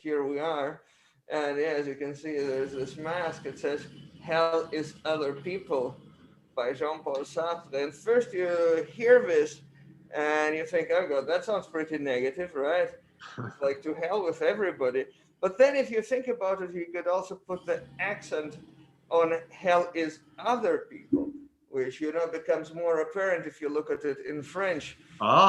here we are. And yeah, as you can see, there's this mask. It says, Hell is Other People by Jean Paul Sartre. And first you hear this and you think, oh God, that sounds pretty negative, right? It's like to hell with everybody. But then if you think about it, you could also put the accent on hell is other people, which becomes more apparent if you look at it in French,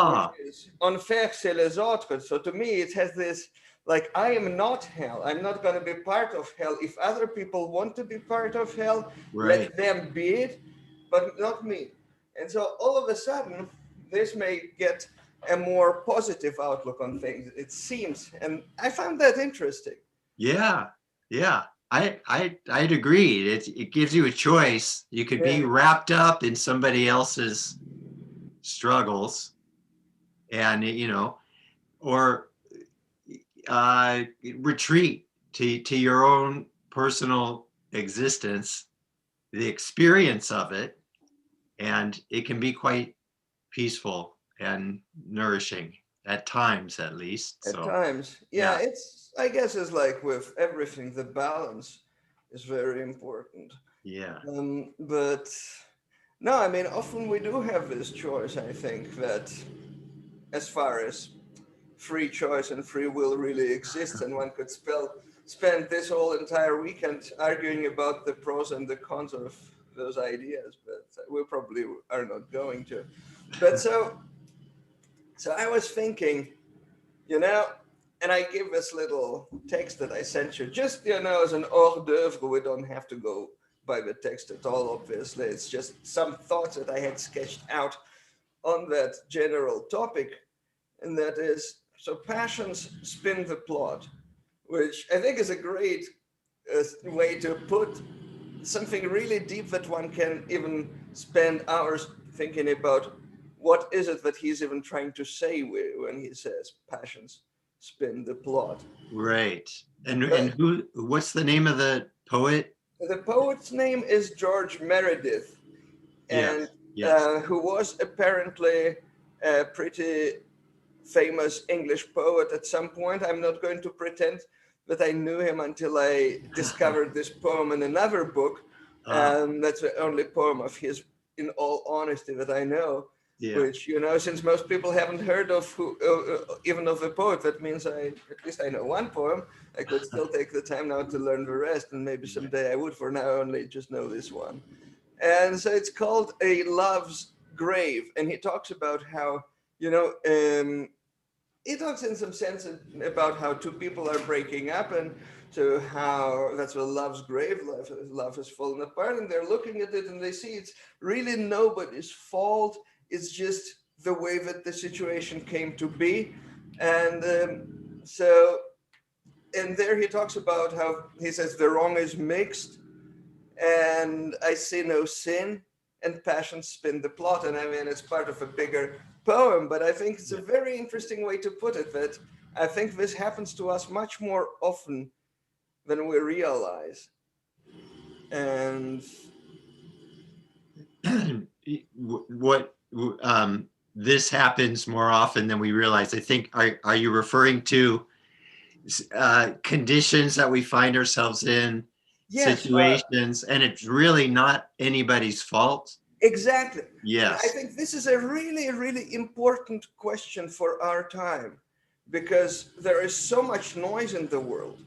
which Ah, is enfer c'est les autres. So to me, it has this like I am not hell. I'm not going to be part of hell. If other people want to be part of hell, right. let them be it, but not me. And so all of a sudden, this may get a more positive outlook on things, it seems. And I found that interesting. Yeah, yeah. I'd agree. It gives you a choice. You could Yeah, be wrapped up in somebody else's struggles, and or uh, retreat to your own personal existence, the experience of it, and it can be quite peaceful and nourishing at times, at least. at So, times. Yeah, yeah, I guess it's like with everything, the balance is very important. yeah, But no, I mean, often we do have this choice, I think, that as far as free choice and free will really exists, and one could spend this whole entire weekend arguing about the pros and the cons of those ideas, but we probably are not going to. But so I was thinking, you know, and I give this little text that I sent you, just as an hors d'oeuvre. We don't have to go by the text at all, obviously. It's just some thoughts that I had sketched out on that general topic, and that is so passions spin the plot, which I think is a great way to put something really deep that one can even spend hours thinking about what is it that he's even trying to say when he says passions spin the plot. right. And But what's the name of the poet? the poet's name is George Meredith, and Yes, yes. who was apparently a pretty famous English poet at some point. I'm not going to pretend that I knew him until I discovered this poem in another book. uh, That's the only poem of his, in all honesty, that I know. yeah, Which since most people haven't heard of who, even of a poet, that means at least I know one poem. I could still take the time now to learn the rest, and maybe right. someday I would. For now, I only just know this one. And so it's called A Love's Grave, and he talks about how you know he talks in some sense about how two people are breaking up, and to how that's what love's grave, love has fallen apart, and they're looking at it and they see it's really nobody's fault. It's just the way that the situation came to be. And so and there he talks about how he says the wrong is mixed, and I see no sin, and passion spin the plot. And I mean, it's part of a bigger poem, but I think it's a Yeah. very interesting way to put it, that I think this happens to us much more often than we realize. And What this happens more often than we realize. I think are you referring to conditions that we find ourselves in, yes, situations, and it's really not anybody's fault? exactly. And I Yes. think this is a really, really important question for our time, because there is so much noise in the world.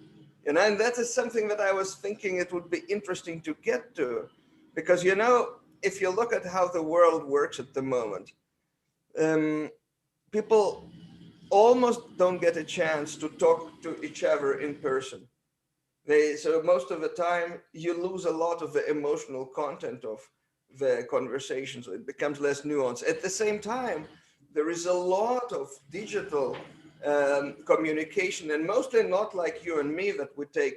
And that is something that I was thinking it would be interesting to get to. Because, if you look at how the world works at the moment, um, people almost don't get a chance to talk to each other in person. So most of the time you lose a lot of the emotional content of the conversation, so it becomes less nuanced. At the same time, there is a lot of digital communication, and mostly not like you and me that we take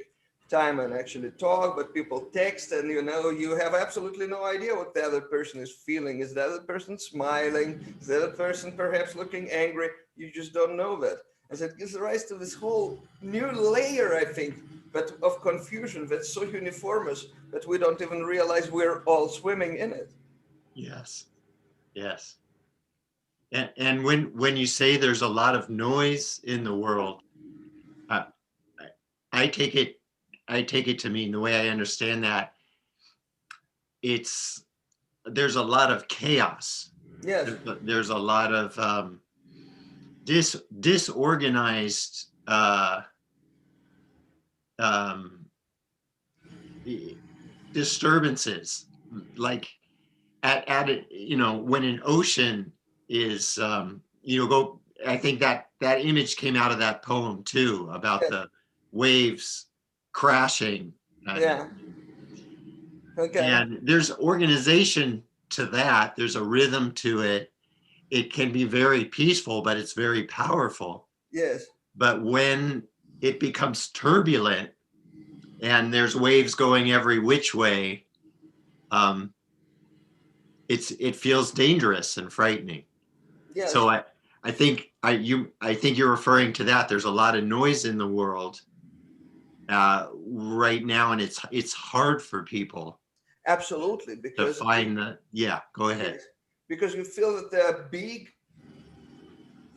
time and actually talk, but people text, and you have absolutely no idea what the other person is feeling. Is the other person smiling? Is the other person perhaps looking angry? You just don't know that. And so it gives rise to this whole new layer, I think, but of confusion that's so uniformous that we don't even realize we're all swimming in it. Yes. Yes. And when you say there's a lot of noise in the world, uh, I take it, I take it to mean, the way I understand that, it's, there's a lot of chaos. Yes, There's a lot of disorganized um, disturbances, like at it, you know, when an ocean is, you know, go, I think that that image came out of that poem too, about yes, the waves crashing, yeah, okay, and there's organization to that, there's a rhythm to it. It can be very peaceful, but it's very powerful. yes, But when it becomes turbulent and there's waves going every which way, um, it feels dangerous and frightening. So yes, I think you're referring to that. There's a lot of noise in the world right now, and it's hard for people absolutely, to because find the, yeah. Go ahead. yes, because you feel that there are big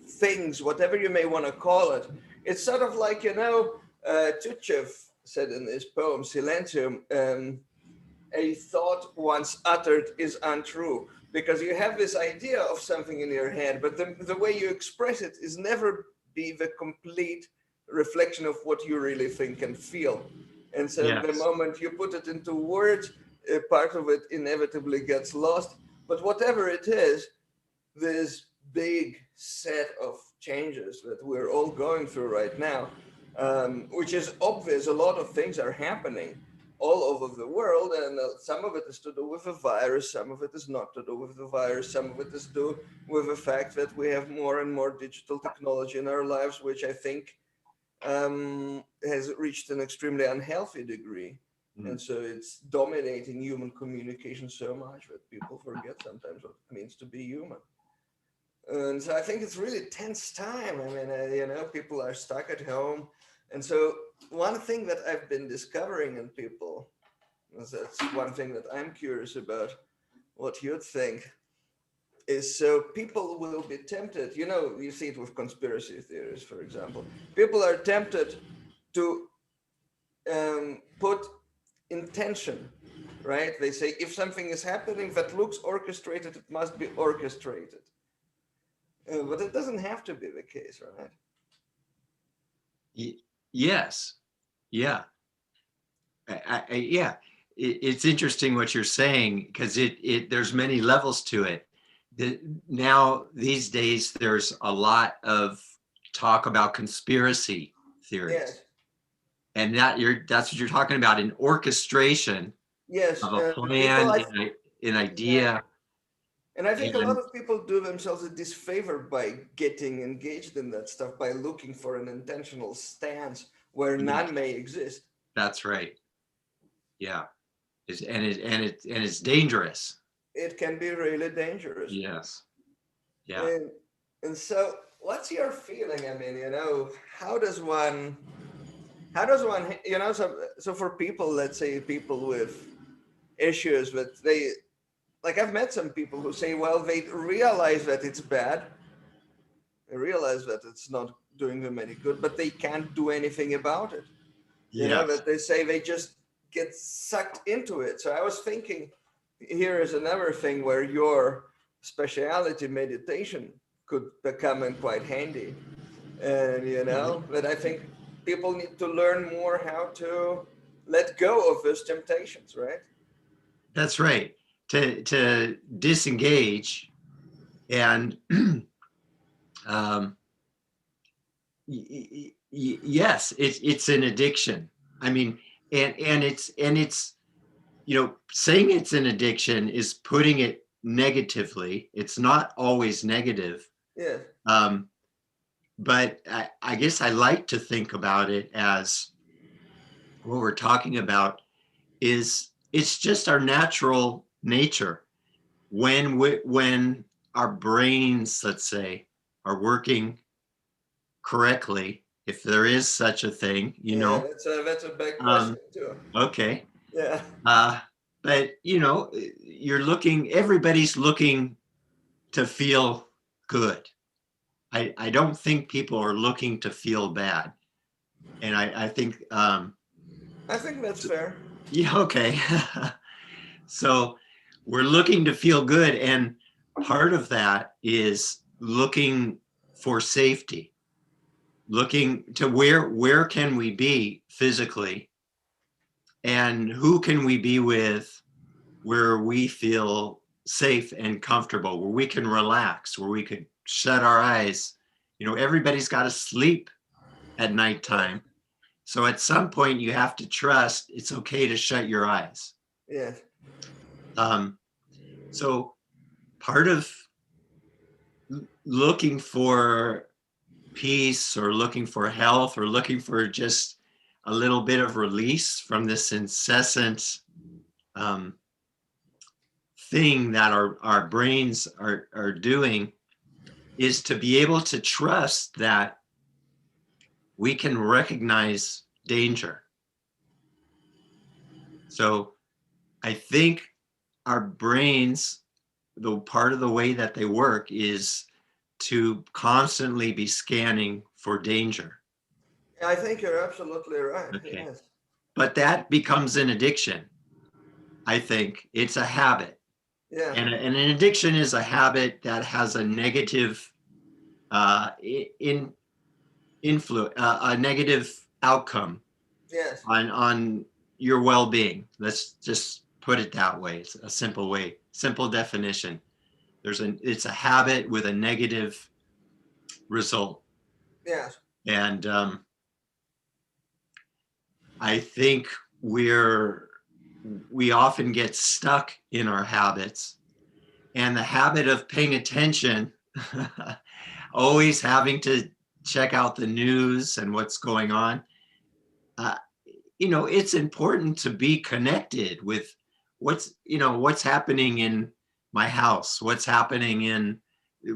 things, whatever you may want to call it. It's sort of like, Tuchev said in his poem Silentium, a thought once uttered is untrue, because you have this idea of something in your head, but the way you express it is never be the complete reflection of what you really think and feel. And so the Yes. moment you put it into words, part of it inevitably gets lost. But whatever it is, this big set of changes that we're all going through right now, which is obvious. A lot of things are happening all over the world, and some of it is to do with the virus, some of it is not to do with the virus, some of it is to do with the fact that we have more and more digital technology in our lives, which I think has reached an extremely unhealthy degree. Mm. And so it's dominating human communication so much that people forget sometimes what it means to be human. And so I think it's really tense time. I mean, people are stuck at home. And so one thing that I've been discovering in people, that's one thing that I'm curious about, what you'd think, is so people will be tempted, you see it with conspiracy theories, for example. People are tempted to put intention, right? They say if something is happening that looks orchestrated, it must be orchestrated. But it doesn't have to be the case, right? Yes. Yeah. Yeah. It's interesting what you're saying, because there's many levels to it. Now these days there's a lot of talk about conspiracy theories, Yes, and that's what you're talking about, an orchestration yes. of a The people, plan, an yeah, idea. and I think a lot And of people do themselves a disfavor by getting engaged in that stuff, by looking for an intentional stance where yes, none may exist. that's right. Yeah. And it's dangerous. It can be really dangerous. Yes. Yeah. And and so, what's your feeling? I mean, how does one, so for people, let's say people with issues that they, like I've met some people who say, well, they realize that it's bad, they realize that it's not doing them any good, but they can't do anything about it. Yes. That they say they just get sucked into it. So I was thinking, here is another thing where your speciality, meditation, could become in quite handy. And that I think people need to learn more how to let go of those temptations, right? That's right. To disengage, and um, yes, it's an addiction. I mean, and it's saying it's an addiction is putting it negatively. It's not always negative. Yes, Um, but I guess I like to think about it as, what we're talking about is, it's just our natural nature. When our brains, let's say, are working correctly, if there is such a thing, yeah, that's a big question um, too. okay. Yeah, uh, but everybody's looking to feel good. I don't think people are looking to feel bad. And I think, I think that's fair. yeah, okay. So we're looking to feel good. And part of that is looking for safety, looking to where can we be physically and who can we be with where we feel safe and comfortable, where we can relax, where we could shut our eyes. You know, everybody's got to sleep at nighttime. So at some point, you have to trust it's okay to shut your eyes. Yes. Um, so part of looking for peace or looking for health or looking for just a little bit of release from this incessant um, thing that our brains are doing is to be able to trust that we can recognize danger. So I think our brains, the part of the way that they work is to constantly be scanning for danger. I think you're absolutely right. Okay. Yes. But that becomes an addiction. I think it's a habit. Yeah. And an addiction is a habit that has a negative in a negative outcome Yes. on your well-being. Let's just put it that way. It's a simple definition. It's a habit with a negative result. Yes. And I think we're we often get stuck in our habits, and the habit of paying attention, always having to check out the news and what's going on. Uh, it's important to be connected with what's happening in my house, what's happening in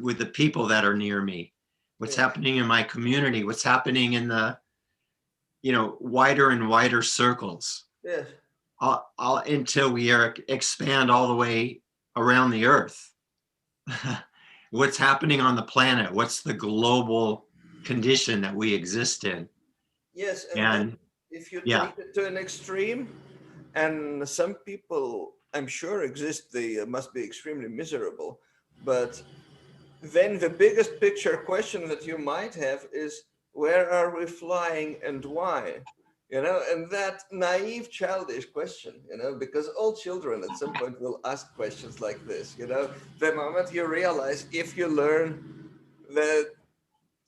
with the people that are near me, what's Yes. happening in my community, what's happening in the wider and wider circles, Yes. until we expand all the way around the earth. What's happening on the planet, what's the global condition that we exist in. Yes. And then And if you yeah, take it to an extreme, and some people, I'm sure, exist, they must be extremely miserable. But then the biggest picture question that you might have is, where are we flying and why? And that naive, childish question, because all children at some point will ask questions like this. The moment you realize, if you learn that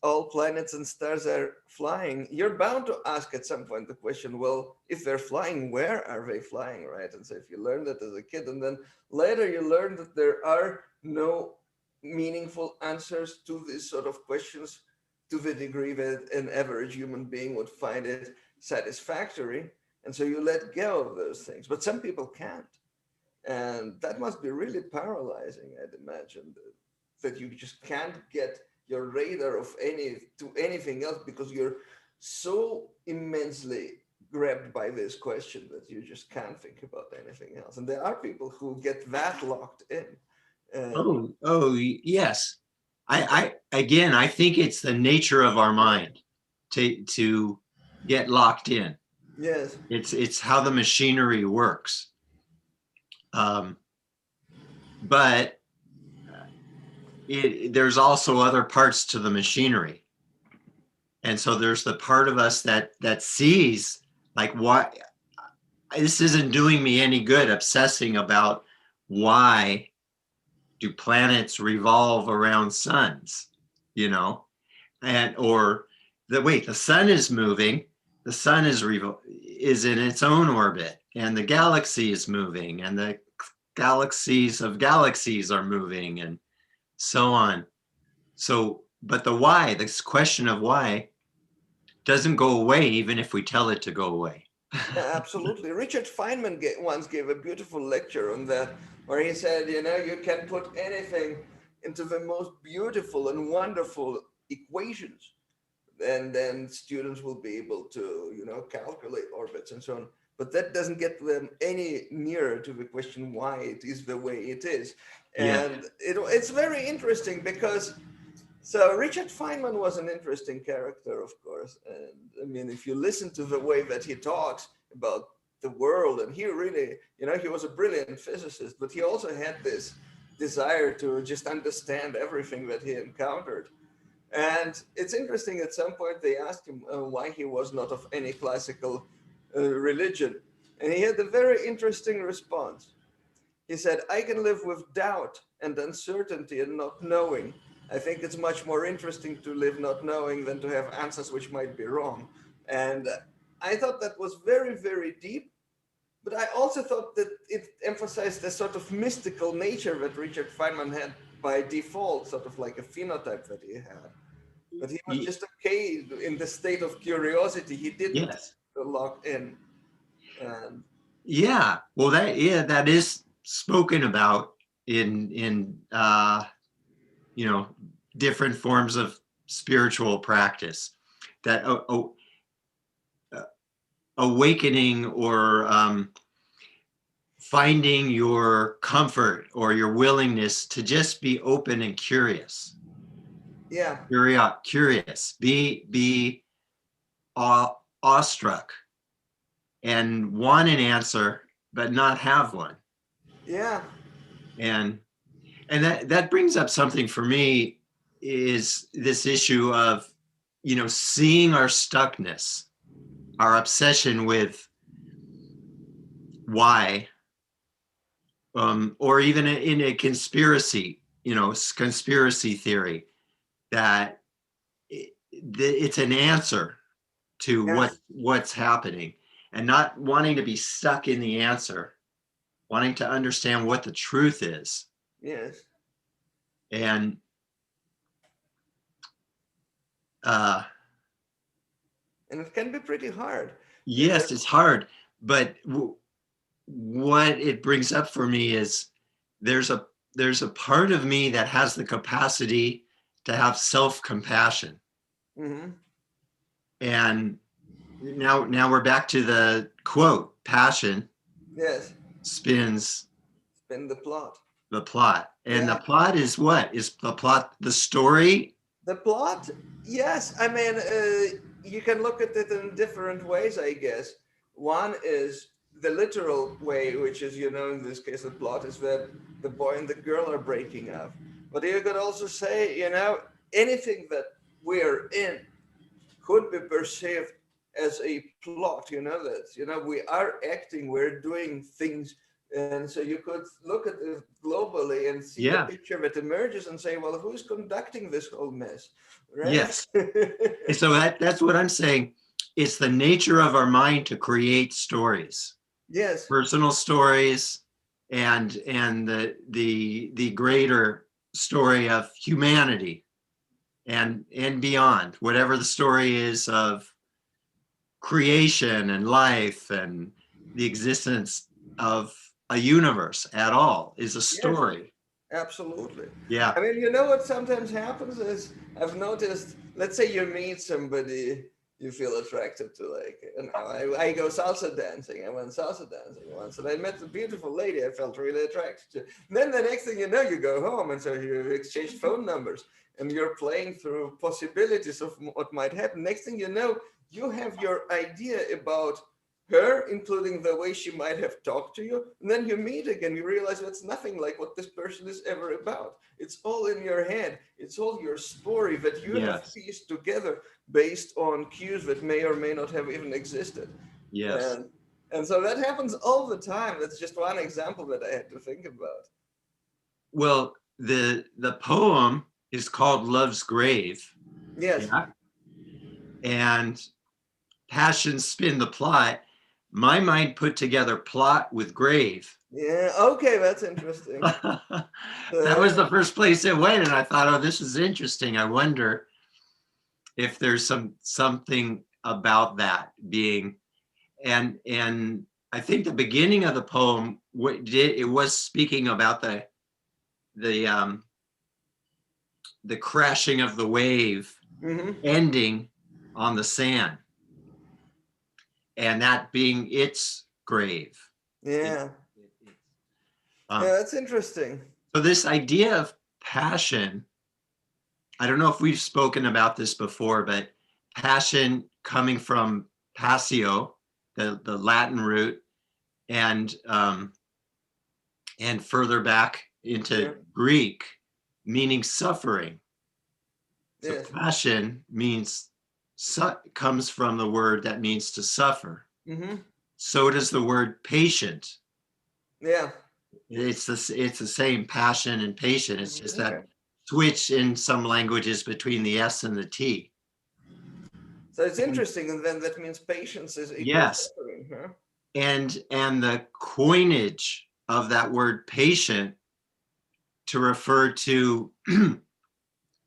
all planets and stars are flying, you're bound to ask at some point the question, well, if they're flying, where are they flying, right? And so if you learn that as a kid, and then later you learn that there are no meaningful answers to these sort of questions to the degree that an average human being would find it satisfactory. And so you let go of those things. But some people can't. And that must be really paralyzing, I'd imagine, that you just can't get your radar of any to anything else because you're so immensely grabbed by this question that you just can't think about anything else. And there are people who get that locked in. And yes. I think it's the nature of our mind to get locked in. yes, It's how the machinery works. Um, but there's also other parts to the machinery, and so there's the part of us that sees, like, why this isn't doing me any good obsessing about why do planets revolve around suns, you know and or the sun is moving, the sun is in its own orbit, and the galaxy is moving, and the galaxies of galaxies are moving, and so on. So but the why, this question of why, doesn't go away even if we tell it to go away. yeah, absolutely. Richard Feynman once gave a beautiful lecture on that, where he said, you can put anything into the most beautiful and wonderful equations, and then students will be able to calculate orbits and so on, but that doesn't get them any nearer to the question why it is the way it is. Yeah. And it's very interesting because So Richard Feynman was an interesting character, of course. And I mean, if you listen to the way that he talks about the world, and he really, he was a brilliant physicist, but he also had this desire to just understand everything that he encountered. And it's interesting, at some point they asked him why he was not of any classical religion. And he had a very interesting response. He said, I can live with doubt and uncertainty and not knowing. I think it's much more interesting to live not knowing than to have answers which might be wrong. And I thought that was very, very deep. But I also thought that it emphasized the sort of mystical nature that Richard Feynman had by default, sort of like a phenotype that he had. But he was just okay in the state of curiosity. He didn't Yes. lock in. And Yeah. Well, that is spoken about in you know, different forms of spiritual practice. That awakening or finding your comfort or your willingness to just be open and curious. yeah, Curious. Be awestruck and want an answer, but not have one. yeah, And that brings up something for me, is this issue of, you know, seeing our stuckness, our obsession with why, or even in a conspiracy, you know, conspiracy theory, that it's an answer to yes, what's happening, and not wanting to be stuck in the answer, wanting to understand what the truth is. yes. And uh, And it can be pretty hard yes, because, it's hard, but what it brings up for me is there's a there's a part of me that has the capacity to have self-compassion. mhm, And now we're back to the quote, passion yes, spins spin the plot. the plot. And the Yeah. plot is what? Is the plot the story? The plot, yes. I mean, you can look at it in different ways, I guess. One is the literal way, which is, in this case, the plot is that the boy and the girl are breaking up. But you could also say, anything that we're in could be perceived as a plot, that, we are acting, we're doing things. And so you could look at it globally and see the Yeah. picture that emerges and say, well, who's conducting this whole mess? Right? Yes. And so that's what I'm saying. It's the nature of our mind to create stories, Yes. personal stories, and the greater story of humanity and beyond, whatever the story is of creation and life and the existence of a universe at all is a Yes. story. Absolutely. Yeah. I mean, what sometimes happens is I've noticed, let's say you meet somebody you feel attracted to, like, I go salsa dancing. I went salsa dancing once and I met a beautiful lady I felt really attracted to. And then the next thing you know, you go home and so you exchange phone numbers and you're playing through possibilities of what might happen. Next thing you know, you have your idea about her, including the way she might have talked to you. And then you meet again, you realize that's nothing like what this person is ever about. It's all in your head. It's all your story that you have Yes. pieced together based on cues that may or may not have even existed. Yes. And so that happens all the time. That's just one example that I had to think about. Well, the poem is called Love's Grave. Yes. Yeah. And passions spin the plot. My mind put together plot with grave. Yeah. Okay. That's interesting. That was the first place it went, and I thought, oh, this is interesting. I wonder if there's something about that being, and I think the beginning of the poem, it was speaking about the the crashing of the wave Mm-hmm. ending on the sand, and that being its grave. It, Yeah. it, Yeah. um, That's interesting. so this idea of passion I don't know if we've spoken about this before, but passion coming from passio, the Latin root, and further back into Yeah. Greek, meaning suffering. So Yes. passion means comes from the word that means to suffer. Mm-hmm. So does the word patient. Yeah. It's the same passion and patient. It's just that Okay. switch in some languages between the S and the T. So it's And interesting, and then that means patience is equal yes, suffering, huh? and the coinage of that word patient to refer to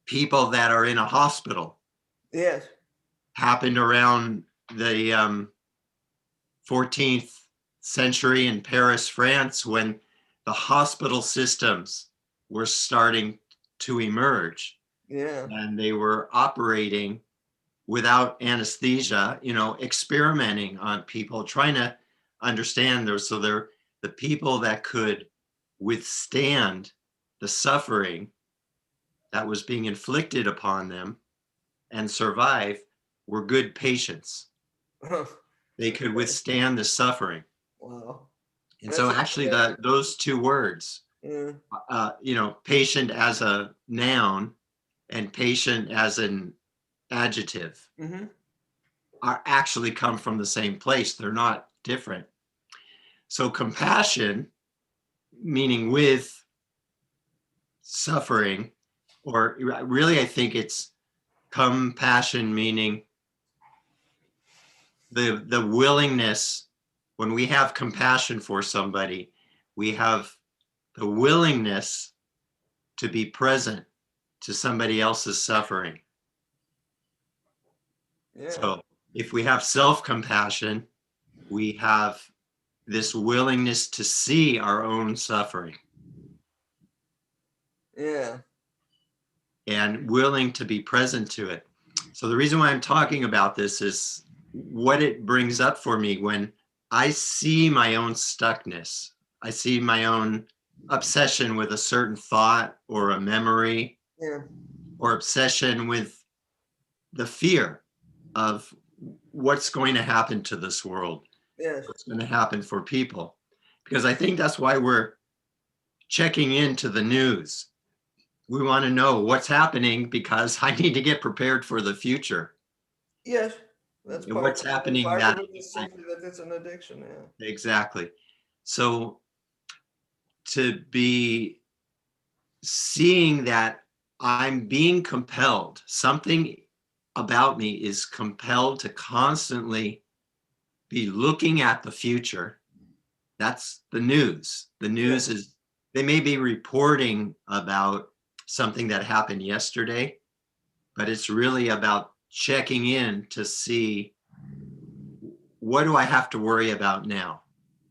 people that are in a hospital Yes. happened around the 14th century in Paris, France, when the hospital systems were starting to emerge Yeah. and they were operating without anesthesia, experimenting on people, trying to understand there. So they're the people that could withstand the suffering that was being inflicted upon them and survive were good patients. They could Okay. withstand the suffering. Wow. And so That's actually yeah. those two words, Yeah. patient as a noun and patient as an adjective Mm-hmm. are actually come from the same place. They're not different. So compassion, meaning with suffering, or really I think it's compassion meaning the willingness. When we have compassion for somebody, we have the willingness to be present to somebody else's suffering. Yeah. So if we have self-compassion, we have this willingness to see our own suffering Yeah. and willing to be present to it. So the reason why I'm talking about this is what it brings up for me when I see my own stuckness. I see my own obsession with a certain thought or a memory, Yeah. or obsession with the fear of what's going to happen to this world, Yes. what's going to happen for people. Because I think that's why we're checking into the news. We want to know what's happening because I need to get prepared for the future. Yes. That's And part what's of it. And happening part of that it is I, simply that it's an addiction. Yeah. exactly. So to be seeing that I'm being compelled, something about me is compelled to constantly be looking at the future. That's the news. The Yeah. news is, they may be reporting about something that happened yesterday, but it's really about checking in to see what do I have to worry about now,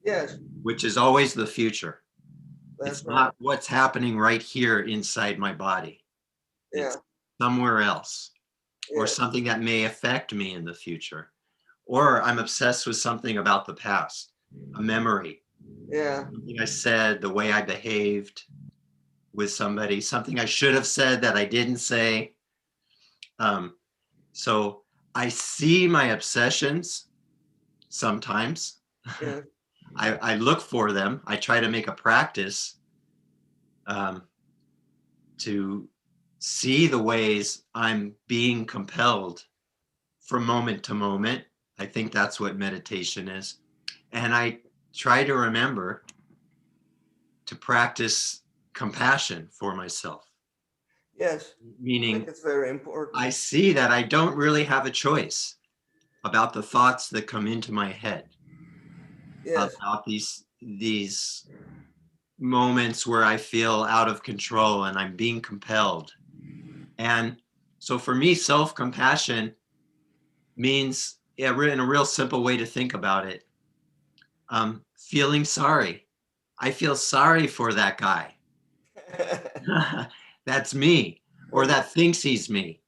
Yes. which is always the future. That's It's right. not what's happening right here inside my body. Yeah. It's somewhere else, or Yes. something that may affect me in the future. Or I'm obsessed with something about the past, a memory, Yeah. something I said, the way I behaved with somebody, something I should have said that I didn't say. Um, so I see my obsessions sometimes. Yeah. I look for them. I try to make a practice um, to see the ways I'm being compelled from moment to moment. I think that's what meditation is. And I try to remember to practice compassion for myself, Yes. I think meaning it's very important. I see that I don't really have a choice about the thoughts that come into my head, Yes. about these moments where I feel out of control and I'm being compelled. And so for me, self-compassion means, yeah, in a real simple way to think about it, feeling sorry. I feel sorry for that guy. That's me, or that thinks he's me.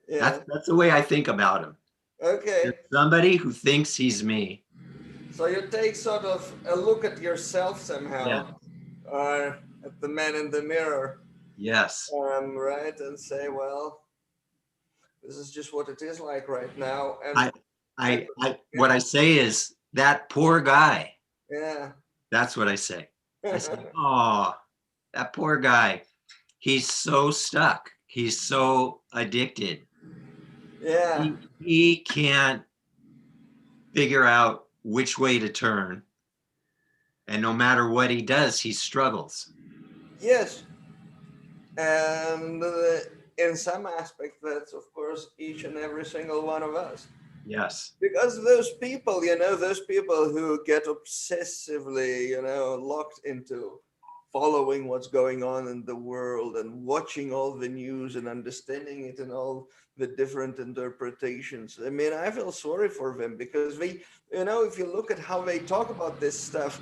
Yeah. That's the way I think about him. There's Okay. somebody who thinks he's me. So you take sort of a look at yourself Yeah, somehow, or at the man in the mirror, Yes. right, and say, well, this is just what it is like right now, I, and what I say is that poor guy. yeah, That's what I say. I say, yeah, oh, that poor guy. He's so stuck. He's so addicted. yeah, He can't figure out which way to turn. And no matter what he does, he struggles. yes, and in some aspect, that's of course each and every single one of us. Yes. Because those people, those people who get obsessively, locked into following what's going on in the world and watching all the news and understanding it and all the different interpretations. I mean, I feel sorry for them because if you look at how they talk about this stuff,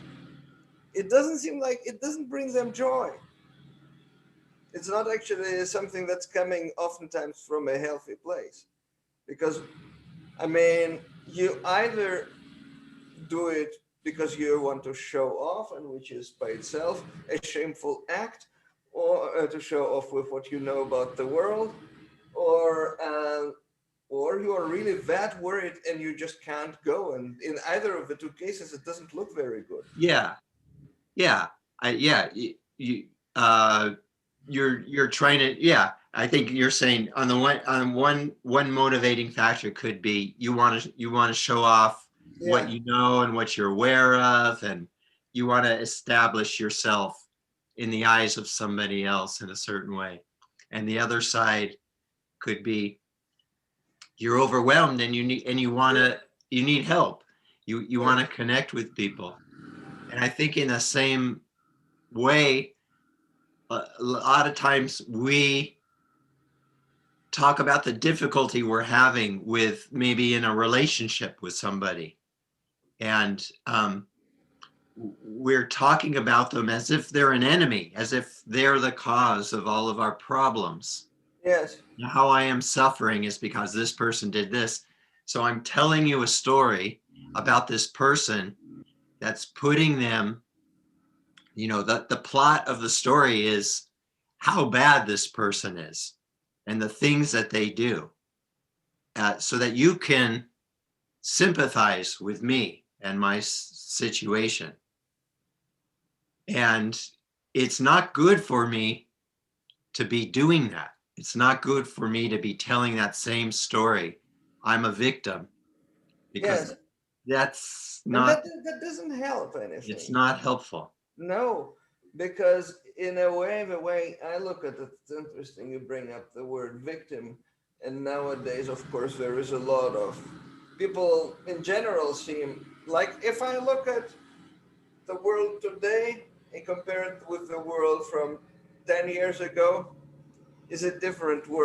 it doesn't seem like it doesn't bring them joy. It's not actually something that's coming oftentimes from a healthy place. Because, I mean, you either do it because you want to show off, and which is by itself a shameful act, or to show off with what you know about the world, or you are really that worried and you just can't go. And in either of the two cases, it doesn't look very good. Yeah. Yeah. Yeah. Uh, you're trying to, yeah. I think you're saying on the one motivating factor could be you want to show off what Yeah. you know and what you're aware of, and you want to establish yourself in the eyes of somebody else in a certain way. And the other side could be you're overwhelmed and you need help. You Yeah. want to connect with people. And I think in the same way, a lot of times we talk about the difficulty we're having with maybe in a relationship with somebody, and we're talking about them as if they're an enemy, as if they're the cause of all of our problems. Yes. How I am suffering is because this person did this. So I'm telling you a story about this person that's putting them, the plot of the story is how bad this person is and the things that they do, so that you can sympathize with me and my situation. And it's not good for me to be doing that. It's not good for me to be telling that same story. I'm a victim, because Yes. that's And not, that doesn't help it's anything. not helpful. No, because in a way, the way I look at it, it's interesting you bring up the word victim. And nowadays, of course, there is a lot of people in general seem like, if I look at the world today and compare it with the world from 10 years ago, is a different world.